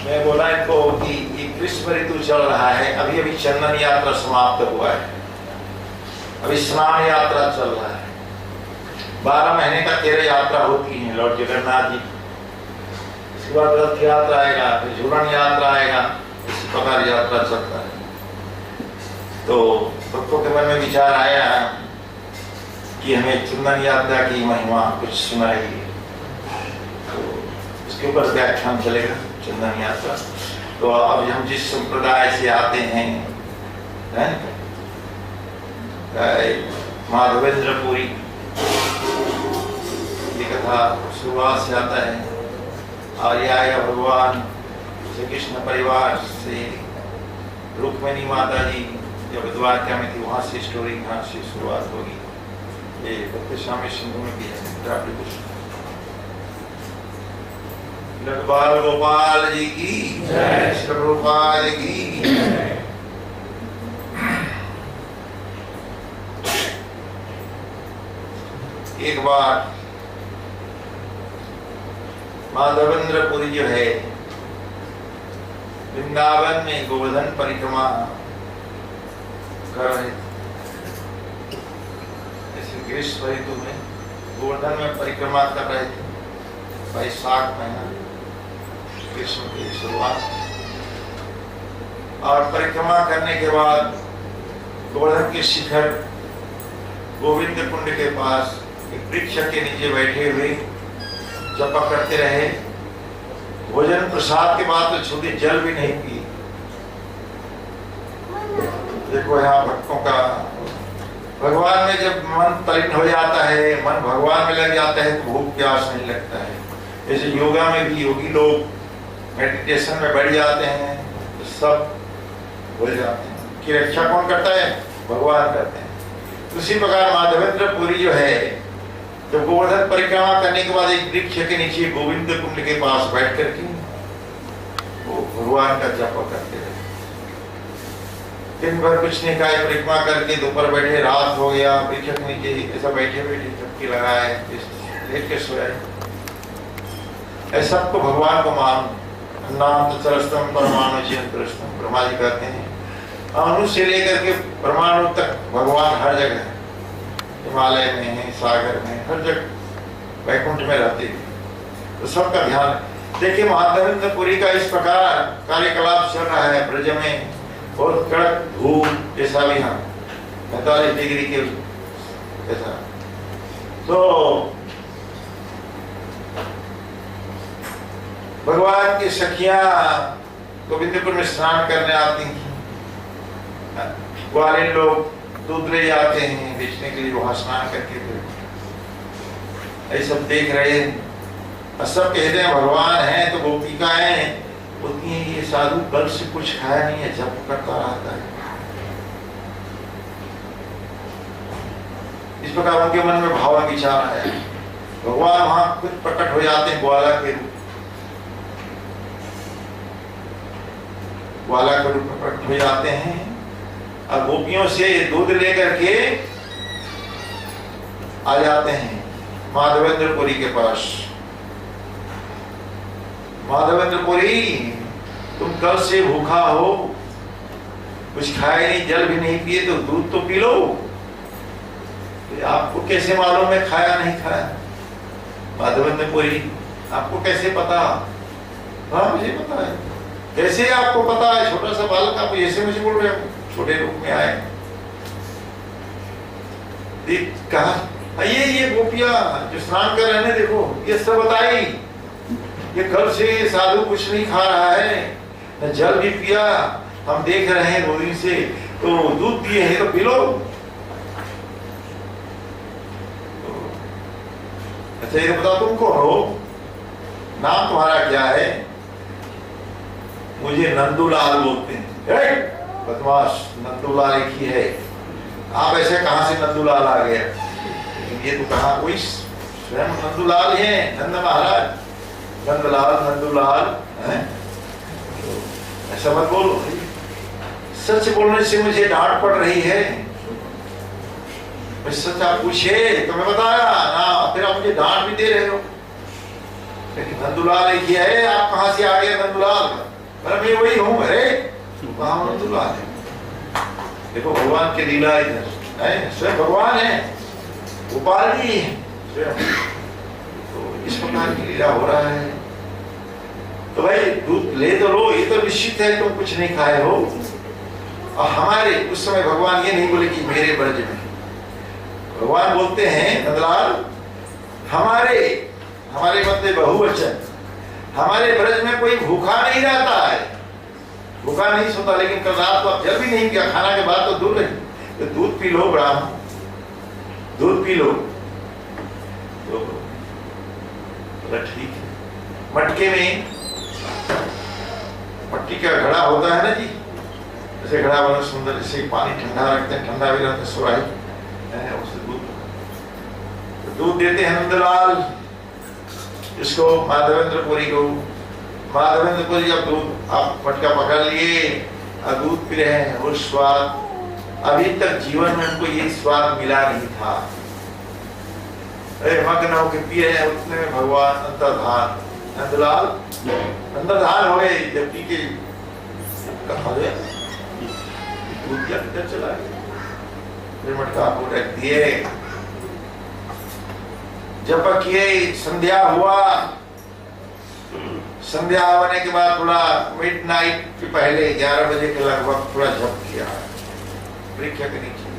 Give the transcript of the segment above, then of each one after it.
मैं बोला इनको कि ये ग्रीष्म ऋतु चल रहा है, अभी अभी चंदन यात्रा समाप्त हुआ है, अभी स्नान यात्रा चल रहा है। 12 महीने का 13 यात्रा होती है लॉर्ड जगन्नाथ जी। इसके बाद रथ यात्रा आएगा, फिर झूलन यात्रा आएगा, इसी प्रकार यात्रा चलता है। तो भक्तों के मन में विचार आया कि हमें चंदन यात्रा की महिमा कुछ सुनाइए, तो उसके ऊपर व्याख्यान चलेगा चंदन यात्रा। तो अब हम जिस संप्रदाय से आते हैं, माधवेंद्रपुरी, ये कथा शुरुआत से आता है और ये आएगा भगवान श्री कृष्ण परिवार से। रुक्मिणी माता जी जब द्वारका में थी वहां से स्टोरी यहाँ से शुरुआत होगी। ये भक्त स्वामी सिंधु में भी है। बाल गोपाल जी की जय, श्री प्रभुपाद की जय। एक बार माधवेंद्रपुरी जो है वृंदावन में गोवर्धन परिक्रमा कर रहे थे। ऐसे ग्रीष्म ऋतु में गोवर्धन में परिक्रमा कर रहे थे, वैशाख महीना, ग्रीष्म की शुरुआत। और परिक्रमा करने के बाद गोवर्धन के शिखर गोविंद कुंड के पास एक वृक्ष के नीचे बैठे हुए जप करते रहे। भोजन प्रसाद के बाद तो छूटे जल भी नहीं पी। देखो यहाँ भक्तों का भगवान में जब मन तल्लीन हो जाता है, मन भगवान में लग जाता है तो भूख प्यास नहीं लगता है। जैसे योगा में भी योगी लोग मेडिटेशन में बढ़ जाते हैं तो सब भूल जाते हैं कि रक्षा कौन करता है, भगवान करते हैं। उसी प्रकार माधवेंद्र पुरी जो है, जब गोवर्धन परिक्रमा करने के बाद एक वृक्ष के नीचे गोविंद कुंड के पास बैठ करके वो भगवान का जप करते रहे। दिन भर कुछ नहीं खाए, परिक्रमा करके दोपहर बैठे, रात हो गया, वृक्ष के नीचे ऐसा बैठे बैठे चुपकी लगाए, लेट के सोए। ऐसा सबको भगवान को मान नाम चरस्तम परमाणु चिंतम, ब्रह्मा जी कहते हैं अणु से लेकर के परमाणु तक भगवान हर जगह है, हिमालय में है, सागर में, हर जगह वैकुंठ में रहते हैं। तो सबका ध्यान देखिए। माधवेंद्रपुरी का इस प्रकार कार्यकलाप चल रहा है ब्रज में, बहुत कड़क धूप जैसा भी हम 45 डिग्री के जैसा। तो भगवान की सखियां गोविंदपुर में स्नान करने आती हैं, ग्वालिन लोग दूध ले जाते हैं बेचने के लिए, वहां स्नान करके फिर ये सब देख रहे हैं। और सब कहते हैं भगवान है, तो गोपिकाएं बोलती हैं ये साधु कल से कुछ खाया नहीं है, जप करता रहता है। इस प्रकार उनके मन में भाव विचार है। भगवान वहां खुद प्रकट हो जाते हैं ग्वाला के रूप, ग्वाला के रूप में प्रकट हो जाते हैं और गोपियों से दूध लेकर के आ जाते हैं माधवेंद्रपुरी के पास। माधवेंद्रपुरी, तुम कल से भूखा हो, कुछ खाए नहीं, जल भी नहीं पिए, तो दूध तो पी लो। तो आपको कैसे मालूम है खाया नहीं खाया? माधवेंद्रपुरी, आपको कैसे पता? हाँ मुझे पता है। कैसे आपको पता है? छोटा सा बालक आप ऐसे मुझे बोल रहे हो, छोटे रूप में आए। कहा ये गोपियां जो स्नान कर रहे हैं, देखो ये सब बताई, ये कल से साधु कुछ नहीं खा रहा है, न जल भी पिया, हम देख रहे हैं 2 दिन से, तो दूध पिए हैं तो पी लो। अच्छा ये बताओ तुम कौन हो, नाम तुम्हारा क्या है? मुझे नंदूलाल बोलते हैं। बदमाश, नंदूलाल एक ही है। आप ऐसे कहां से नंदूलाल आ गया? ये तो कहा कोई स्वयं नंदूलाल है, नंद महाराज, नंदलाल नंदूलाल है। ऐसा मत बोलो, सच बोलने से मुझे डांट पड़ रही है। सच आप पूछे तो मैं बताया ना, फिर आप मुझे डांट भी दे रहे हो। लेकिन नंदूलाल एक ही है, आप कहां से आ गए नंदूलाल? मैं वही हूँ। अरे कहाँ नंदूलाल है? देखो भगवान की लीला इधर है, स्वयं भगवान है, गोपाल जी स्वयं। तो इस प्रकार की लीला हो रहा है। तो भाई दूध ले तो लो, ये तो निश्चित है तुम कुछ नहीं खाए हो। और हमारे उस समय भगवान ये नहीं बोले कि मेरे ब्रज में, भगवान बोलते हैं नंदलाल हमारे मतलब बहुवचन, हमारे ब्रज में कोई भूखा नहीं रहता है, भूखा नहीं सोता। लेकिन कल रात तो आप जल भी नहीं किया, खाना के बाद तो दूध नहीं, तो दूध पी लो ब्राह्मण, दूध पी लो। तो ठीक है। मटके में मट्टी का घड़ा होता है ना जी, जैसे घड़ा बना सुंदर, जैसे पानी ठंडा रखते हैं, ठंडा भी रहता है, सुराही उससे दूध देते हैं नंदलाल इसको, माधवेंद्रपुरी को। माधवेंद्रपुरी जब दूध आप मटका पकड़ लिए और दूध पी रहे हैं, वो स्वाद अभी तक जीवन में उनको ये स्वाद मिला नहीं था। मग्न होकर पी रहे हैं, उतने में भगवान अंतर्धान, नंदलाल अंतर्धान हो गए। जब पी के कहा गया दूध क्या किधर चला गया, फिर मटका आपको रख दिए, जब किए, संध्या हुआ। संध्या होने के बाद थोड़ा मिडनाइट के पहले 11 बजे के लगभग थोड़ा जप किया वृक्ष के नीचे।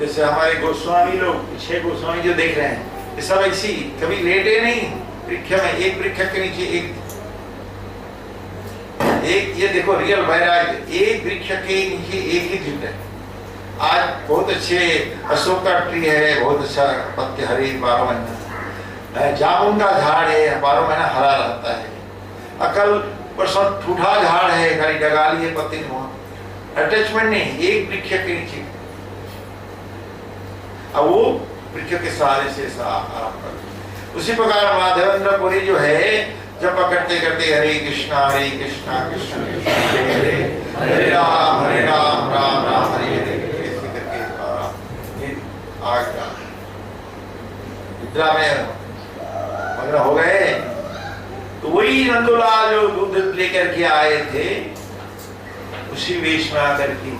जैसे हमारे गोस्वामी लोग, 6 गोस्वामी जो देख रहे हैं, ये सब ऐसी कभी लेटे नहीं वृक्ष में, एक वृक्ष के नीचे एक ये देखो रियल वैराग्य, एक वृक्ष के नीचे एक ही झुंड है। आज बहुत अच्छे अशोक का ट्री है, बहुत अच्छा पत्ते हरे 12 महीना, जामुन का झाड़ है 12 महीना हरा रहता है। अकल परसों ठूठा झाड़ है, खाली डगाली है पत्ती वहां, अटैचमेंट नहीं, एक वृक्ष के नीचे। अब वो वृक्ष के सहारे से आराम कर। उसी प्रकार माधवेंद्रपुरी जो है जब करते करते हरे कृष्णा कृष्ण कृष्ण हरे हरे, हरे राम राम राम हरे हरे करके निद्रा में मग्न हो गए। तो वही नंदुलाल जो दूध लेकर के आए थे उसी वेश में आकर के,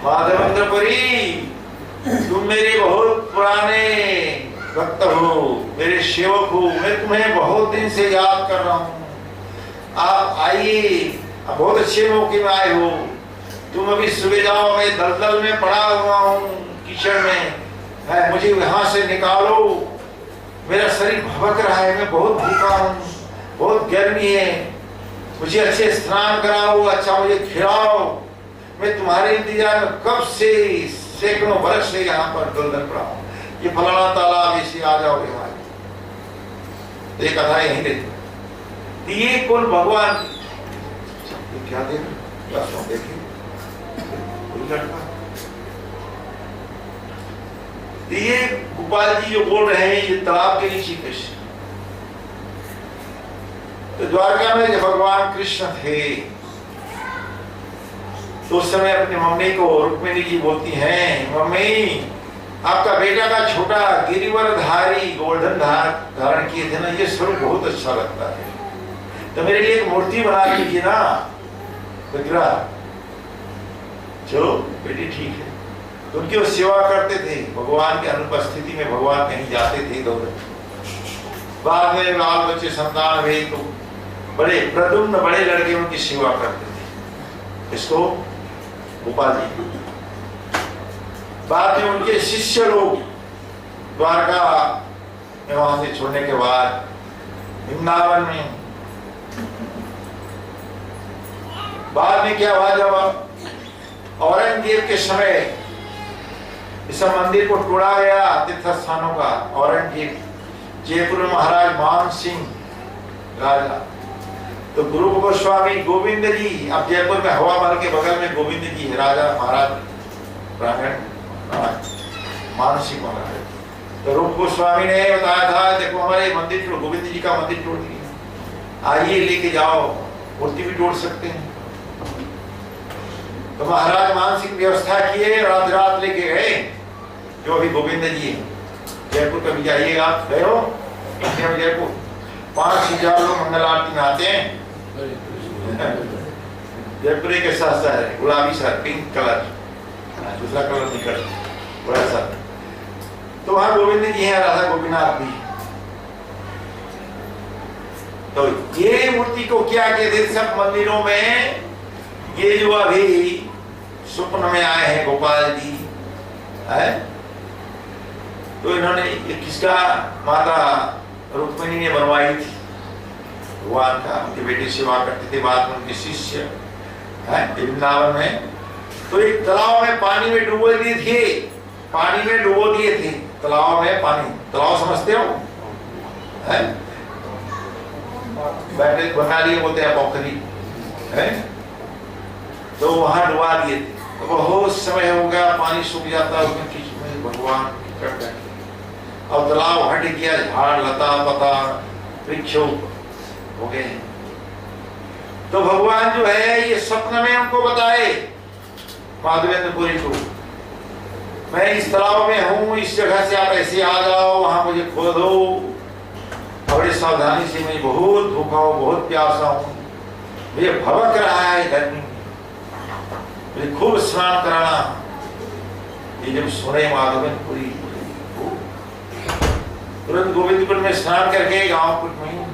माधवेंद्रपुरी तुम मेरे बहुत पुराने भक्त हो, मेरे सेवक हो, मैं तुम्हें बहुत दिन से याद कर रहा हूँ, आप आइए, आप बहुत अच्छे मौके में आए हो। तुम अभी सुबह जाओ, मैं दलदल में पड़ा हुआ हूँ, कीचड़ में है, मुझे यहाँ से निकालो, मेरा शरीर भभक रहा है, मैं बहुत भूखा हूँ, बहुत गर्मी है, मुझे अच्छे स्नान कराओ, अच्छा मुझे खिलाओ, मैं तुम्हारे इंतजार में कब से सैकड़ों बरस से यहाँ पर दलदल पड़ा हूँ, ये फलाना तालाब इसे आ जाओ हमारे। ये कथा यही रहती। ये कौन भगवान क्या देखिए लड़का, ये गोपाल जी जो बोल रहे हैं ये तालाब के नीचे कृष्ण। तो द्वारका में जब भगवान कृष्ण थे तो उस समय अपनी मम्मी को रुक्मिणी जी बोलती हैं, मम्मी आपका बेटा का छोटा गिरिवरधारी गोल्डन धारण किए थे ना, ये स्वरूप बहुत अच्छा लगता है, तो मेरे लिए एक मूर्ति बना लीजिए ना। बकरा चलो बेटी ठीक है। तो उनकी वो सेवा करते थे, भगवान की अनुपस्थिति में भगवान कहीं जाते थे इधर। बाद में बाल बच्चे संतान हुए तो बड़े प्रदुम्न बड़े लड़के उनकी सेवा करते थे, इसको गोपाल जी। बाद में उनके शिष्य लोग द्वारका में वहां से छोड़ने के बाद वृंदावन में, बाद में क्या हुआ जब औरंगजेब के समय इस मंदिर को तोड़ा गया तीर्थ स्थानों का, औरंगजेब जयपुर में महाराज मान सिंह राजा, तो गुरु गोस्वामी गोविंद जी, अब जयपुर में हवा महल के बगल में गोविंद जी है राजा महाराज ब्राह्मण मान सिंह महाराज। तो रूप गोस्वामी ने बताया था देखो हमारे मंदिर गोविंद जी का मंदिर तोड़ दिया, आइए लेके जाओ, मूर्ति भी तोड़ सकते हैं। तो महाराज मान सिंह व्यवस्था किए, रात रात लेके गए, जो अभी गोविंद जी है जयपुर कभी जाइएगा, गए हो जयपुर 5,000 लोग मंगल आरती में आते हैं। जयपुर के साथ शहर है, गुलाबी शहर, पिंक कलर, दूसरा कलर निकल बड़ा सा। तो वहां गोविंद जी हैं, राधा गोपीनाथ भी। तो ये मूर्ति को क्या कहते सब मंदिरों में, ये जो अभी स्वप्न में आए हैं गोपाल जी है, तो इन्होंने किसका माता रुक्मिणी ने बनवाई थी, भगवान का, उनके बेटे सेवा करते थे, बाद में उनके शिष्य है वृंदावन में। तो एक तालाब में पानी में डुबो दिए थे, पानी में डुबो दिए थे, तालाब में पानी, तालाब समझते हो है, बैठे बना लिए बोलते हैं पोखरी है, तो वहां डुबा दिए थे। तो बहुत समय हो गया, पानी सूख जाता, उसमें किचमें भगवान कर बैठे, अब तालाब हट गया, झाड़ लता पता वृक्ष हो गए। तो भगवान जो है ये स्वप्न में हमको बताए माधवेंद्रपुरी को, मैं इस तालाब में हूँ, इस जगह से आप ऐसे आ जाओ, वहां मुझे खोदो, बड़ी सावधानी से, मैं बहुत भूखा हूँ, बहुत प्यासा हूँ, मुझे भवक रहा है गर्मी, मुझे खूब स्नान कराना। ये जब सुने माधवेंद्रपुरी तुरंत गोविंदपुर में स्नान करके गांव में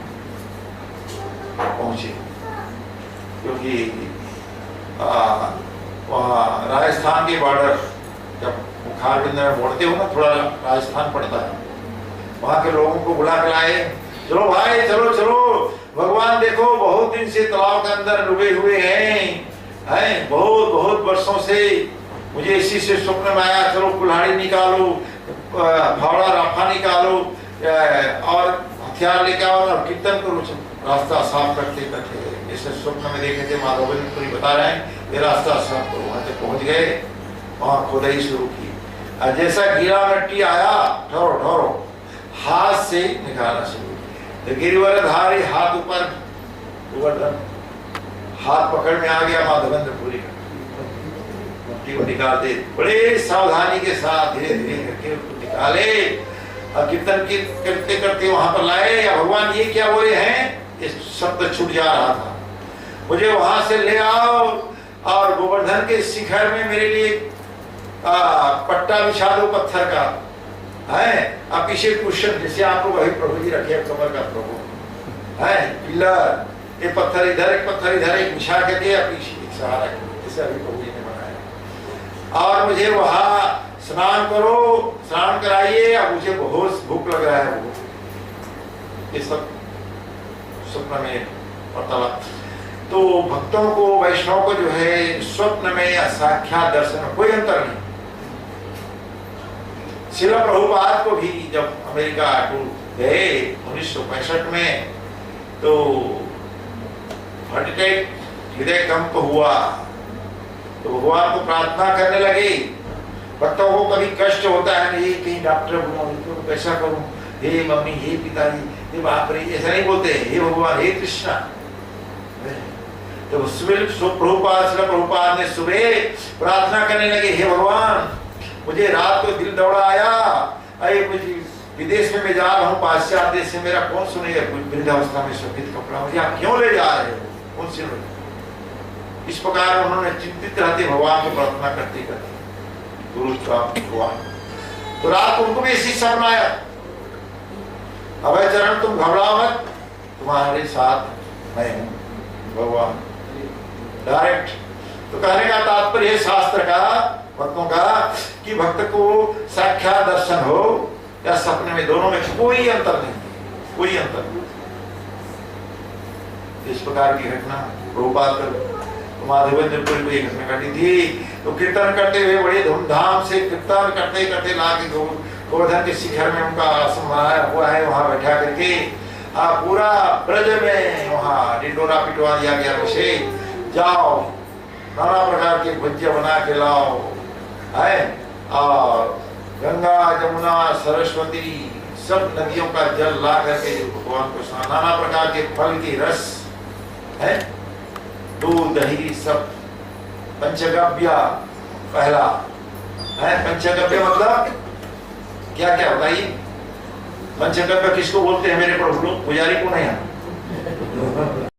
पहुंचे, क्योंकि वहाँ राजस्थान के बॉर्डर जब बुखारबिंद में मोड़ते हो ना, थोड़ा राजस्थान पड़ता है, वहां के लोगों को बुला के लाए, चलो भाई चलो चलो, भगवान देखो बहुत दिन से तालाब के अंदर डूबे हुए हैं, बहुत बहुत वर्षों से, मुझे इसी से स्वप्न में आया, चलो कुल्हाड़ी निकालो, फावड़ा राफा निकालो और हथियार लेके आओ और कीर्तन करो। रास्ता साफ करते करते जैसे स्वप्न में देखे थे माधवपुरी बता रहे हैं ये रास्ता साफ करो, वहां तक पहुंच गए, वहां खुदाई शुरू की। और जैसा गीला मिट्टी आया ठहरो ठहरो, हाथ से निकालना शुरू। तो गिरिवरधारी हाथ ऊपर, गोवर्धन हाथ पकड़ में आ गया माधवेंद्रपुरी का, मिट्टी को निकालते बड़े सावधानी के साथ धीरे धीरे करके निकाले। और कीर्तन की करते करते वहां पर लाए, या भगवान ये क्या बोले हैं, ये शब्द छूट जा रहा था, मुझे वहां से ले आओ और गोवर्धन के शिखर में मेरे लिए पट्टा बिछा दो पत्थर का है। अब पीछे क्वेश्चन जैसे आपको वही प्रभु जी रखे कमर का प्रभु है, पिलर, ये पत्थर इधर एक पत्थर इधर एक बिछा करके पीछे एक सहारा जैसे अभी प्रभु जी ने बनाया। और मुझे वहां स्नान करो, स्नान कराइए, अब मुझे बहुत भूख लग रहा है। वो ये सब स्वप्न में वार्तालाप। तो भक्तों को, वैष्णव को जो है स्वप्न में या साक्षात दर्शन में कोई अंतर नहीं। श्रील प्रभुपाद को भी जब अमेरिका गए 1965 में, तो हार्ट अटैक, हृदय कंप हुआ, तो भगवान को प्रार्थना करने लगे। भक्तों को कभी कष्ट होता है, ये कहीं डॉक्टर बुलाऊं, कैसा करूं, हे मम्मी, हे पिताजी, हे बाप रे, ऐसा नहीं बोलते, हे भगवान, हे कृष्णा। तो प्रभुपाद ने सुबह प्रार्थना करने लगे, हे भगवान, मुझे रात को दिल दौड़ा आया, अरे मुझे विदेश में मैं जा रहा हूँ, पाश्चात्य देश से, मेरा कौन सुनेगा, वृद्धावस्था में सफेद कपड़ा, मुझे आप क्यों ले जा रहे हो, कौन सी? इस प्रकार उन्होंने चिंतित रहते भगवान को प्रार्थना करते करते गुरु भगवान। तो रात को उनको भी इसी सपना आया, अभय चरण तुम घबराओ मत, तुम्हारे साथ मैं हूं भगवान डायरेक्ट। तो कहने का तात्पर्य है शास्त्र का, भक्तों का, कि भक्त को साक्षात दर्शन हो या सपने में, दोनों में कोई अंतर नहीं, कोई अंतर नहीं। इस प्रकार की घटना प्रभुपाद माधवेंद्रपुरी को एक घटना घटी थी। तो कीर्तन करते हुए बड़े धूमधाम से कीर्तन करते करते लाके गोवर्धन के शिखर में उनका आसन बनाया हुआ है, वहां बैठा करके पूरा ब्रज में वहां डिंडोरा पिटवा दिया गया, उसे जाओ नाना प्रकार के भुज्य बना के लाओ है, और गंगा जमुना सरस्वती सब नदियों का जल ला करके भगवान को नाना प्रकार के फल की रस है, दूध दही सब, पंचगव्य पहला है। पंचगव्य मतलब क्या क्या बताइए? पंचगव्य किसको बोलते हैं मेरे प्रभु लोग? पुजारी को नहीं है